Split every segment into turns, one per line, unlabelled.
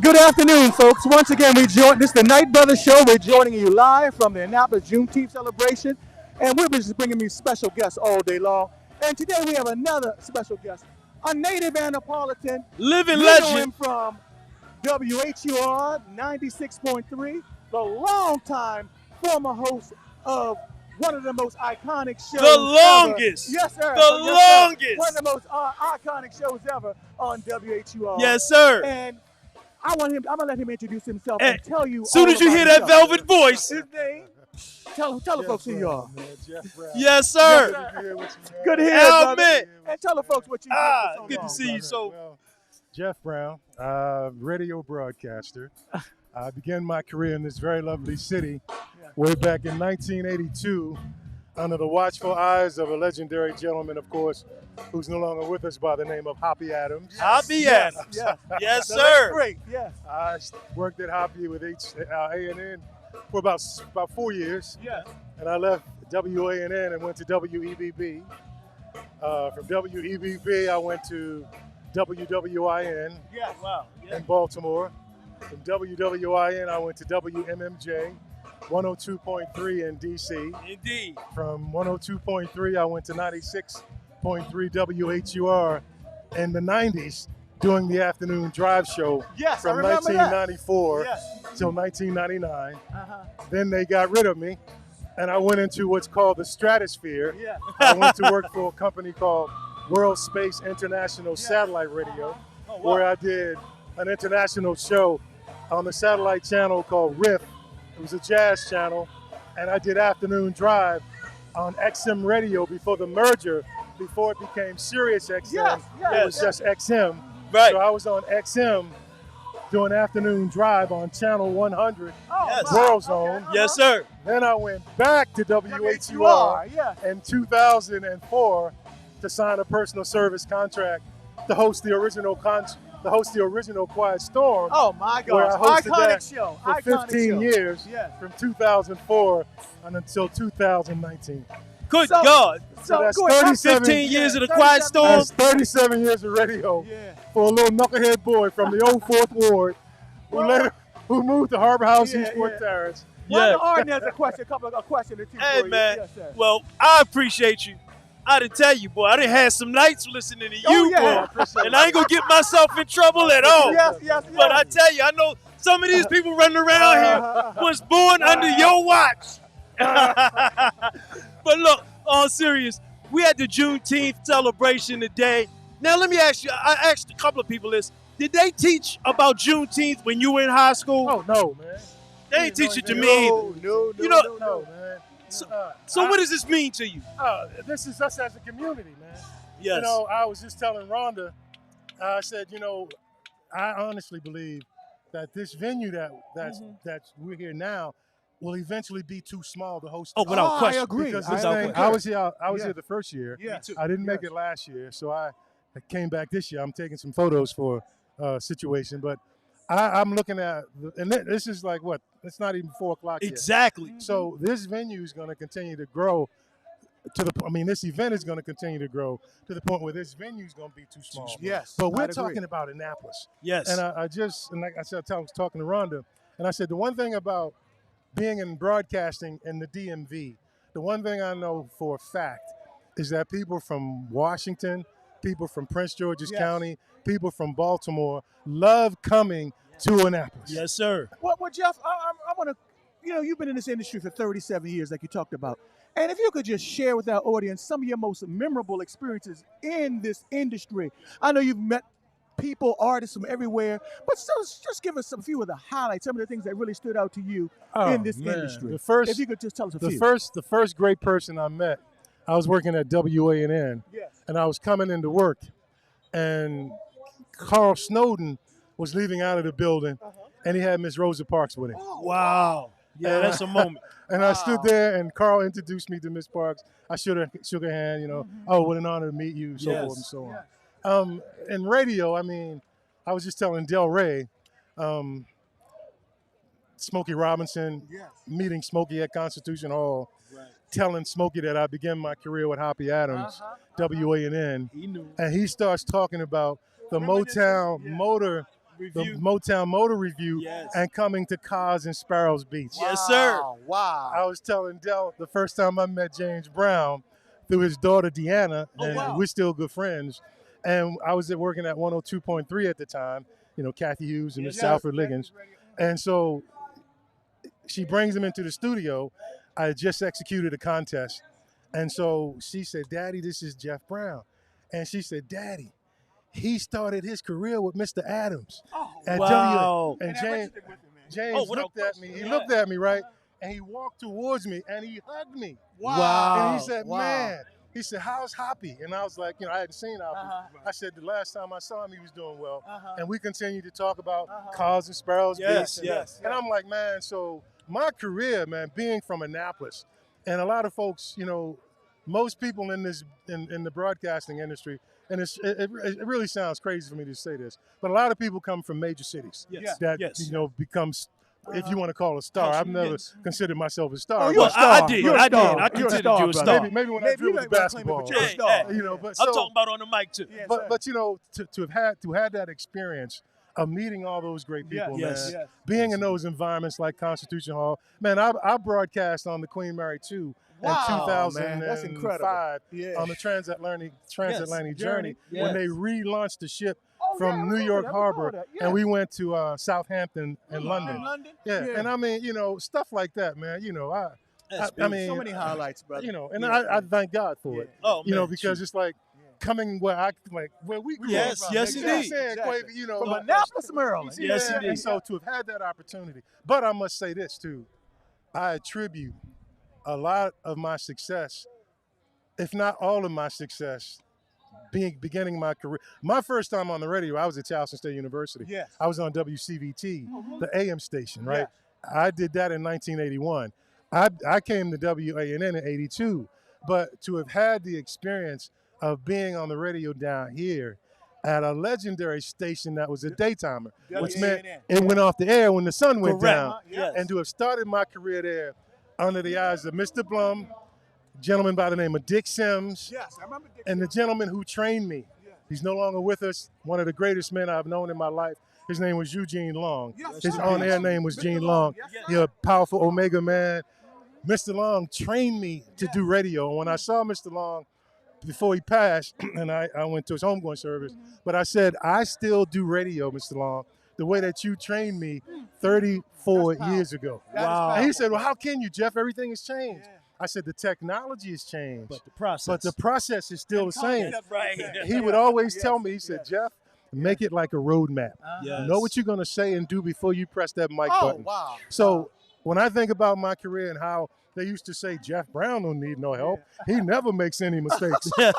Good afternoon, folks. Once again, this is the Night Brothers Show. We're joining you live from the Annapolis Juneteenth celebration, and we're just bringing you special guests all day long. And today we have another special guest, a native Annapolitan.
Living
You know
legend.
him from WHUR 96.3, the longtime former host of one of the most iconic shows
The longest.
ever. Yes, sir.
The
Yes,
longest.
Sir. One of the most iconic shows ever on WHUR.
Yes, sir.
And I'm gonna let him introduce himself and tell you.
As soon as you
all
hear
about
that
himself.
velvet voice.
His name. Tell the folks who you are.
Jeff Brown.
Yes, sir.
Good to hear,
Al,
brother.
man.
And tell the folks what you do. for so
Good to
long,
see you.
brother.
So,
Well, Jeff Brown, radio broadcaster. I began my career in this very lovely city way back in 1982 under the watchful eyes of a legendary gentleman, of course, who's no longer with us by the name of Hoppy Adams.
Hoppy
Yes,
Adams.
yes.
Yes,
The
sir.
late great, yes.
I worked at Hoppy with A&N for about 4 years,
Yes.
and I left WANN and went to WEBB. From WEBB, I went to WWIN
Yes. Wow.
in Baltimore. From WWIN, I went to WMMJ 102.3 in DC.
Indeed.
From 102.3, I went to 96.3 WHUR in the 90s doing the afternoon drive show
Yes, I
from
remember that.
1994
Yes.
till 1999.
Uh-huh.
Then they got rid of me, and I went into what's called the stratosphere.
Yeah.
I went to work for a company called World Space International Satellite Radio,
Oh, wow.
where I did an international show on the satellite channel called Riff. It was a jazz channel, and I did afternoon drive on XM radio before the merger, before it became Sirius XM.
Yes, yes,
It was
yes.
just XM.
Right.
So I was on XM doing afternoon drive on channel 100,
Oh,
Yes.
wow.
World
Okay,
Zone.
Yes, sir.
Then I went back to
WHUR,
WHUR
yeah.
in 2004 to sign a personal service contract to host the original Quiet Storm
Oh my
where I
gosh.
hosted
Iconic
that
show.
for
Iconic
15
show.
years,
Yes.
from 2004 and until 2019.
Good
So-
God.
So that's
go ahead.
37
15 years of the
37
Quiet Storm.
That's 37 years of radio
Yeah.
for a little knucklehead boy from the old Fourth Ward who moved to Harbor House,
Yeah,
Eastport
yeah.
Terrace.
Well,
Yeah.
the Arden has a question or two
Hey,
for you.
man.
Yes, sir.
Well, I appreciate you. I didn't tell you, boy. I done had some nights listening to you,
Oh, yeah.
boy. And I ain't going to get myself in trouble at all.
Yes, yes, yes.
But I tell you, I know some of these people running around here was born under your watch. But look, all serious, we had the Juneteenth celebration today. Now let me ask you, I asked a couple of people this. Did they teach about Juneteenth when you were in high school?
Oh, no, man.
They ain't teach it to
No,
me.
No,
You know-
No, man.
So what does this mean to you?
This is us as a community, man.
Yes.
You know, I was just telling Rhonda, I said, you know, I honestly believe that this venue that's we're here now will eventually be too small to host.
Oh,
it.
without question.
I agree.
Because
I
this
Without
thing,
question.
I was
Yeah.
here the first year.
Yes.
I didn't make
Yes.
it last year, so I came back this year. I'm taking some photos for situation, but I'm looking at, and this is like what? It's not even 4 o'clock yet.
Exactly.
So this venue is going to continue to grow this event is going to continue to grow to the point where this venue is going to be too small.
Yes.
But we're
I'd agree.
talking about Annapolis.
Yes.
And and like I said, I was talking to Rhonda, and I said, the one thing about being in broadcasting in the DMV, the one thing I know for a fact is that people from Washington, people from Prince George's
Yes.
County, people from Baltimore love coming to Annapolis.
Yes, sir.
Well, Jeff, I want to, you've been in this industry for 37 years, like you talked about. And if you could just share with our audience some of your most memorable experiences in this industry. I know you've met people, artists from everywhere, but just give us a few of the highlights, some of the things that really stood out to you in this
man.
industry.
The first,
if you could just tell us a
the
few.
first great person I met, I was working at WANN,
Yes.
and I was coming into work, and Carl Snowden was leaving out of the building, and he had Miss Rosa Parks with him.
Wow. Yeah, that's a moment.
And I stood there, and Carl introduced me to Miss Parks. I shook her hand, oh, what an honor to meet you, so
Yes.
forth and so on. In radio, I mean, I was just telling Del Rey, Smokey Robinson,
Yes.
meeting Smokey at Constitution Hall,
Right.
telling Smokey that I began my career with Hoppy Adams, WANN,
He knew.
and he starts talking about the
Reminiscing,
Motown
yeah.
motor
Review.
the Motown Motor Review,
Yes.
and coming to Cars and Sparrows Beach.
Yes, sir.
Wow.
I was telling Del the first time I met James Brown through his daughter Deanna,
Oh,
and
wow.
we're still good friends. And I was working at 102.3 at the time, Kathy Hughes and Miss Alfred Liggins. And so she brings him into the studio. I had just executed a contest. And so she said, Daddy, this is Jeff Brown. And she said, Daddy, he started his career with Mr. Adams at
Wow.
W. And James
Oh,
looked at me. He looked at me, right? And he walked towards me and he hugged me.
Wow.
And he said, man, he said, how's Hoppy? And I was like, I hadn't seen Hoppy. I said, the last time I saw him, he was doing well. And we continued to talk about Cars and Sparrows.
Yes,
Beach.
yes.
And I'm like, man, so my career, man, being from Annapolis, and a lot of folks, most people in the broadcasting industry, and it really sounds crazy for me to say this, but a lot of people come from major cities that becomes, if you want to call a star. I've never considered myself a star.
Oh, you're a star.
I did.
You're a
I did.
star.
I
You're a
considered
star,
you a
brother.
star.
Maybe when I dribble the basketball.
But you're a star.
But
I'm talking about on the mic too.
But to have had that experience of meeting all those great people,
Yes.
man, being in those environments like Constitution Hall, man, I broadcast on the Queen Mary 2 in 2005
That's incredible.
on the transatlantic journey
Yes.
when they relaunched the ship from New York Harbor, and we went to Southampton and London. And I mean, stuff like that, man. I mean,
so many highlights, brother.
And I thank God for it.
Oh, man,
because it's like coming where we grew
Yes,
up.
yes,
You know what I'm
indeed.
saying,
Exactly.
Quavy,
From Annapolis, Maryland.
Yes, indeed.
And so to have had that opportunity, but I must say this too, I attribute a lot of my success, if not all of my success, beginning my career. My first time on the radio, I was at Towson State University.
Yes.
I was on WCVT, the AM station, right? I did that in 1981. I came to WANN in 82, but to have had the experience of being on the radio down here at a legendary station that was a daytimer, which meant it went off the air when the sun went down.
Yes.
And to have started my career there under the eyes of Mr. Blum, a gentleman by the name of Dick Sims,
Yes, I remember Dick.
and the gentleman who trained me. He's no longer with us, one of the greatest men I've known in my life. His name was Eugene Long.
Yes,
His
sir.
on-air name was
Mr.
Gene
Long.
Long.
Yes, sir.
He's a powerful Omega man. Mr. Long trained me to do radio. And when I saw Mr. Long, before he passed, and I went to his homegoing service, but I said, I still do radio, Mr. Long, the way that you trained me 34 years ago.
Wow.
And he said, well, how can you, Jeff? Everything has changed. I said, the technology has changed,
But the process.
but the process is still the same.
Right.
He would always tell me, he said, Jeff, make it like a roadmap.
Yes.
Know what you're going to say and do before you press that mic
Oh,
button.
wow.
So when I think about my career and how they used to say Jeff Brown don't need no help, he never makes any mistakes. And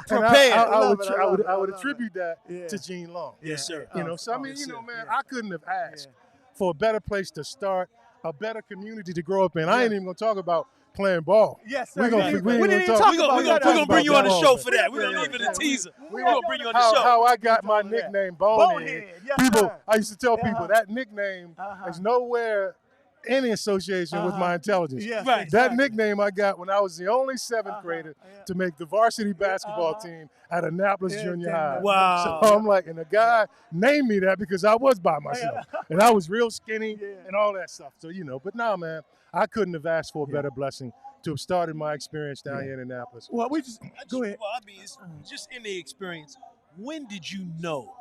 Prepared.
I would attribute that to Gene Long.
Yes, sir.
So I mean, man, I couldn't have asked for a better place to start, a better community to grow up in. I ain't even gonna talk about playing ball.
Yes, sir.
We're gonna,
We
we ain't
didn't
gonna
even
talk.
talk
We're
about
gonna bring you on the
ball.
show for that. We're gonna leave it a teaser. We're gonna bring you on the show.
How I got my nickname Bonehead.
Bonehead. Yes,
People,
sir.
I used to tell people that nickname is nowhere any association with my intelligence.
Yes,
Right.
That nickname I got when I was the only seventh grader to make the varsity basketball team at Annapolis Junior High.
Wow.
So I'm like, and the guy named me that because I was by myself. And I was real skinny and all that stuff. So, but now, man, I couldn't have asked for a better blessing to have started my experience down here in Annapolis.
Well, we just go ahead.
Well, I mean, it's just in the experience. When did you know?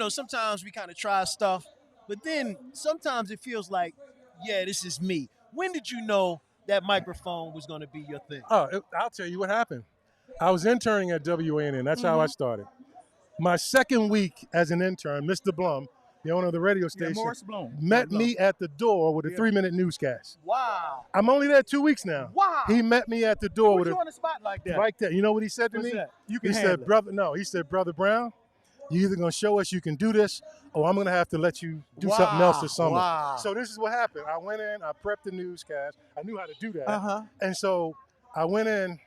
Sometimes we kind of try stuff, but then sometimes it feels like, yeah, this is me. When did you know that microphone was going to be your thing?
I'll tell you what happened. I was interning at WANN. That's how I started. My second week as an intern, Mr. Blum, the owner of the radio station,
Morris Blum.
met me at the door with a 3-minute newscast.
Wow.
I'm only there 2 weeks now.
Wow.
He met me at the door
Put
with
you on the spot like that.
like that. You know what he said to
What's
me?
that? You can
He
handle
said,
it.
he said, Brother Brown, you either gonna show us you can do this, or I'm gonna have to let you do something else this summer.
Wow.
So this is what happened. I went in, I prepped the newscast. I knew how to do that.
Uh-huh.
And so I went in,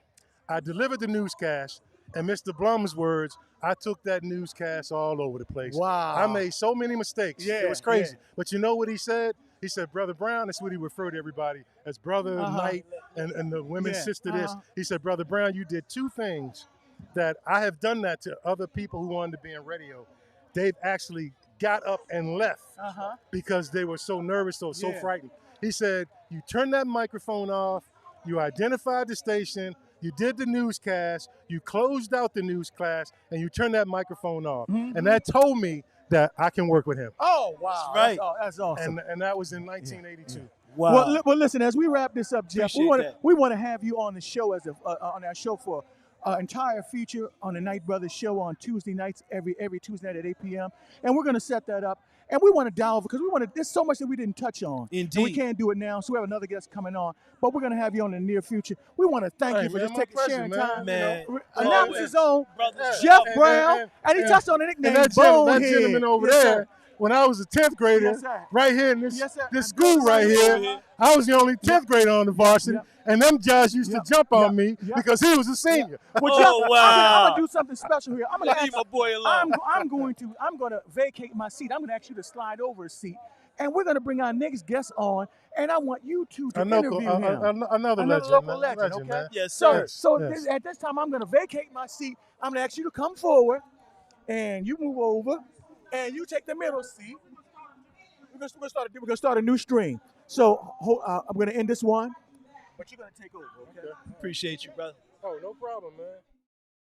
I delivered the newscast, and Mr. Blum's words, I took that newscast all over the place.
Wow.
I made so many mistakes.
Yeah,
it was crazy.
yeah.
But you know what he said? He said, Brother Brown, that's what he referred to everybody as Brother Knight and the women's sister this. He said, Brother Brown, you did two things that I have done that to other people who wanted to be in radio. They've actually got up and left because they were so nervous or so frightened. He said, you turn that microphone off, you identified the station, you did the newscast, you closed out the newscast, and you turned that microphone off. And that told me that I can work with him.
Oh, wow.
That's right.
That's awesome.
And that was in 1982.
Wow.
Well, listen, as we wrap this up, Jeff,
Appreciate
we want to have you on the show on our show for entire feature on the Night Brothers show on Tuesday nights, every Tuesday night at 8 p.m. And we're going to set that up. And we want to delve because there's so much that we didn't touch on.
Indeed.
And we can't do it now. So we have another guest coming on. But we're going to have you on in the near future. We want to thank you for just sharing time.
Man.
Announce his own
Brothers
Jeff
love
Brown. And he touched on the nickname
that gentleman over there, when I was a 10th grader, right here in this school right here, I was the only 10th grader on the varsity, and them guys used to jump on me because he was a senior.
Well, Jeff, I'm gonna do something special here. I'm gonna
Leave my boy alone.
I'm going to vacate my seat. I'm gonna ask you to slide over a seat, and we're gonna bring our next guest on, and I want you two to interview him.
Another
local legend, okay?
man.
Yes, sir.
At this time, I'm gonna vacate my seat. I'm gonna ask you to come forward, and you move over, and you take the middle seat. We're gonna start a new stream. So I'm gonna end this one, but you're gonna take over. Okay?
Appreciate you, brother.
Oh, no problem, man.